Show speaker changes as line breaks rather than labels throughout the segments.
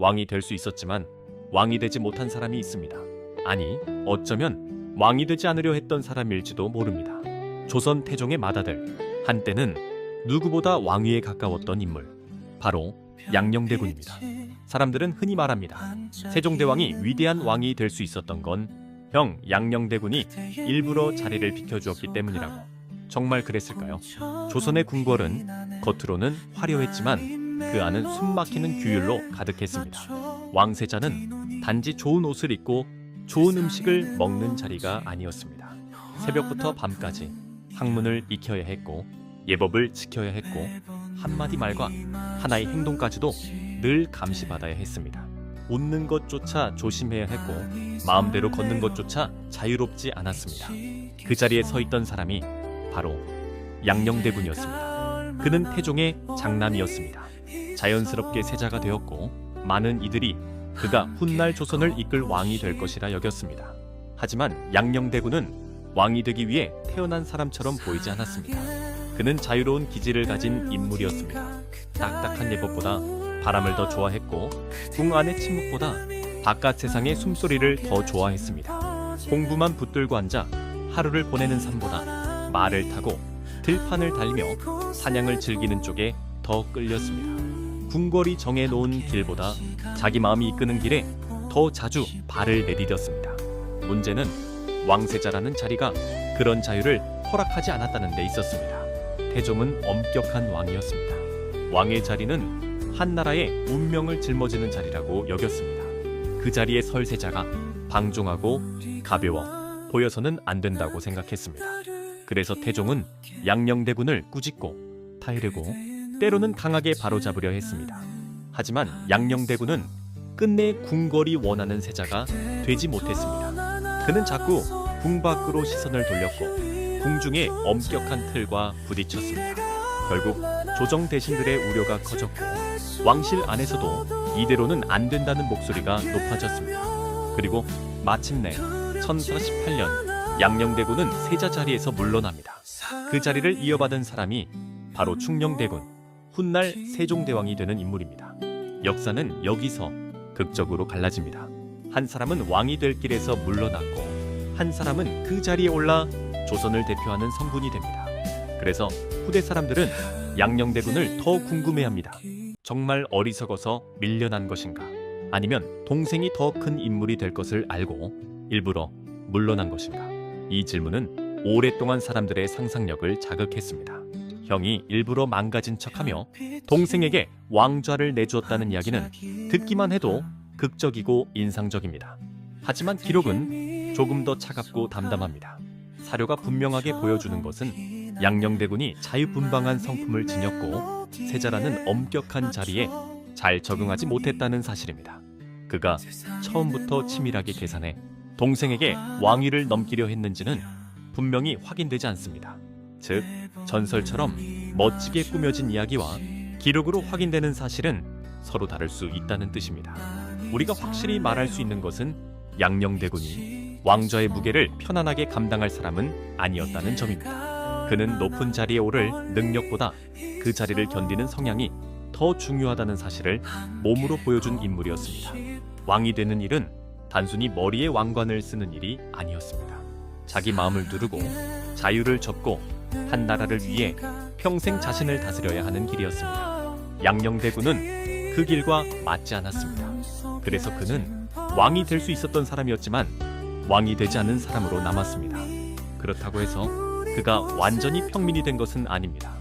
왕이 될 수 있었지만 왕이 되지 못한 사람이 있습니다. 아니, 어쩌면 왕이 되지 않으려 했던 사람일지도 모릅니다. 조선 태종의 맏아들, 한때는 누구보다 왕위에 가까웠던 인물, 바로 양녕대군입니다. 사람들은 흔히 말합니다. 세종대왕이 위대한 왕이 될 수 있었던 건 형 양녕대군이 일부러 자리를 비켜주었기 때문이라고. 정말 그랬을까요? 조선의 궁궐은 겉으로는 화려했지만 그 안은 숨막히는 규율로 가득했습니다. 왕세자는 단지 좋은 옷을 입고 좋은 음식을 먹는 자리가 아니었습니다. 새벽부터 밤까지 학문을 익혀야 했고 예법을 지켜야 했고 한마디 말과 하나의 행동까지도 늘 감시받아야 했습니다. 웃는 것조차 조심해야 했고 마음대로 걷는 것조차 자유롭지 않았습니다. 그 자리에 서 있던 사람이 바로 양녕대군이었습니다. 그는 태종의 장남이었습니다. 자연스럽게 세자가 되었고 많은 이들이 그가 훗날 조선을 이끌 왕이 될 것이라 여겼습니다. 하지만 양녕대군은 왕이 되기 위해 태어난 사람처럼 보이지 않았습니다. 그는 자유로운 기질을 가진 인물이었습니다. 딱딱한 예법보다 바람을 더 좋아했고 궁 안의 침묵보다 바깥 세상의 숨소리를 더 좋아했습니다. 공부만 붙들고 앉아 하루를 보내는 삶보다 말을 타고 들판을 달리며 사냥을 즐기는 쪽에 더 끌렸습니다. 궁궐이 정해놓은 길보다 자기 마음이 이끄는 길에 더 자주 발을 내디뎠습니다. 문제는 왕세자라는 자리가 그런 자유를 허락하지 않았다는 데 있었습니다. 태종은 엄격한 왕이었습니다. 왕의 자리는 한 나라의 운명을 짊어지는 자리라고 여겼습니다. 그 자리에 설 세자가 방종하고 가벼워 보여서는 안 된다고 생각했습니다. 그래서 태종은 양녕대군을 꾸짖고 타이르고 때로는 강하게 바로잡으려 했습니다. 하지만 양녕대군은 끝내 궁궐이 원하는 세자가 되지 못했습니다. 그는 자꾸 궁 밖으로 시선을 돌렸고 궁중의 엄격한 틀과 부딪혔습니다. 결국 조정 대신들의 우려가 커졌고 왕실 안에서도 이대로는 안 된다는 목소리가 높아졌습니다. 그리고 마침내 1048년 양녕대군은 세자 자리에서 물러납니다. 그 자리를 이어받은 사람이 바로 충녕대군, 훗날 세종대왕이 되는 인물입니다. 역사는 여기서 극적으로 갈라집니다. 한 사람은 왕이 될 길에서 물러났고 한 사람은 그 자리에 올라 조선을 대표하는 성군이 됩니다. 그래서 후대 사람들은 양녕대군을 더 궁금해합니다. 정말 어리석어서 밀려난 것인가? 아니면 동생이 더 큰 인물이 될 것을 알고 일부러 물러난 것인가? 이 질문은 오랫동안 사람들의 상상력을 자극했습니다. 형이 일부러 망가진 척하며 동생에게 왕좌를 내주었다는 이야기는 듣기만 해도 극적이고 인상적입니다. 하지만 기록은 조금 더 차갑고 담담합니다. 사료가 분명하게 보여주는 것은 양녕대군이 자유분방한 성품을 지녔고 세자라는 엄격한 자리에 잘 적응하지 못했다는 사실입니다. 그가 처음부터 치밀하게 계산해 동생에게 왕위를 넘기려 했는지는 분명히 확인되지 않습니다. 즉, 전설처럼 멋지게 꾸며진 이야기와 기록으로 확인되는 사실은 서로 다를 수 있다는 뜻입니다. 우리가 확실히 말할 수 있는 것은 양녕대군이 왕좌의 무게를 편안하게 감당할 사람은 아니었다는 점입니다. 그는 높은 자리에 오를 능력보다 그 자리를 견디는 성향이 더 중요하다는 사실을 몸으로 보여준 인물이었습니다. 왕이 되는 일은 단순히 머리에 왕관을 쓰는 일이 아니었습니다. 자기 마음을 누르고 자유를 접고 한 나라를 위해 평생 자신을 다스려야 하는 길이었습니다. 양녕대군은 그 길과 맞지 않았습니다. 그래서 그는 왕이 될 수 있었던 사람이었지만 왕이 되지 않은 사람으로 남았습니다. 그렇다고 해서 그가 완전히 평민이 된 것은 아닙니다.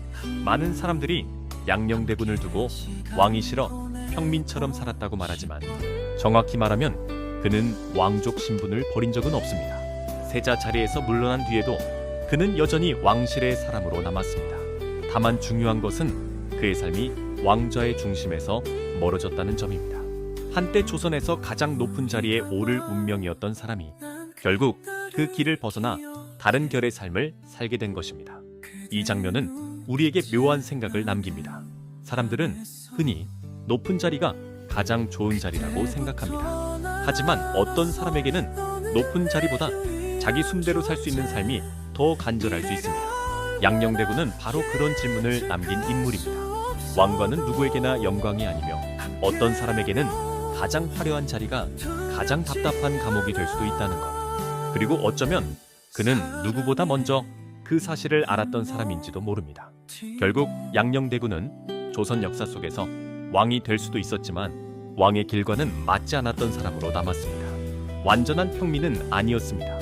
많은 사람들이 양녕대군을 두고 왕이 싫어 평민처럼 살았다고 말하지만 정확히 말하면 그는 왕족 신분을 버린 적은 없습니다. 세자 자리에서 물러난 뒤에도 그는 여전히 왕실의 사람으로 남았습니다. 다만 중요한 것은 그의 삶이 왕좌의 중심에서 멀어졌다는 점입니다. 한때 조선에서 가장 높은 자리에 오를 운명이었던 사람이 결국 그 길을 벗어나 다른 결의 삶을 살게 된 것입니다. 이 장면은 우리에게 묘한 생각을 남깁니다. 사람들은 흔히 높은 자리가 가장 좋은 자리라고 생각합니다. 하지만 어떤 사람에게는 높은 자리보다 자기 숨대로 살 수 있는 삶이 더 간절할 수 있습니다. 양녕대군은 바로 그런 질문을 남긴 인물입니다. 왕관은 누구에게나 영광이 아니며 어떤 사람에게는 가장 화려한 자리가 가장 답답한 감옥이 될 수도 있다는 것. 그리고 어쩌면 그는 누구보다 먼저 그 사실을 알았던 사람인지도 모릅니다. 결국 양녕대군은 조선 역사 속에서 왕이 될 수도 있었지만 왕의 길과는 맞지 않았던 사람으로 남았습니다. 완전한 평민은 아니었습니다.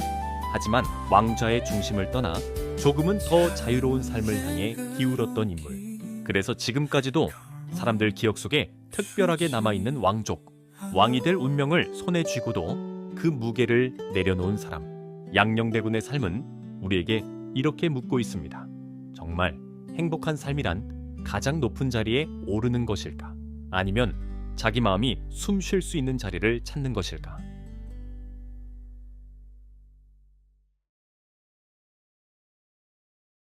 하지만 왕좌의 중심을 떠나 조금은 더 자유로운 삶을 향해 기울었던 인물. 그래서 지금까지도 사람들 기억 속에 특별하게 남아있는 왕족, 왕이 될 운명을 손에 쥐고도 그 무게를 내려놓은 사람. 양녕대군의 삶은 우리에게 이렇게 묻고 있습니다. 정말 행복한 삶이란 가장 높은 자리에 오르는 것일까? 아니면 자기 마음이 숨 쉴 수 있는 자리를 찾는 것일까?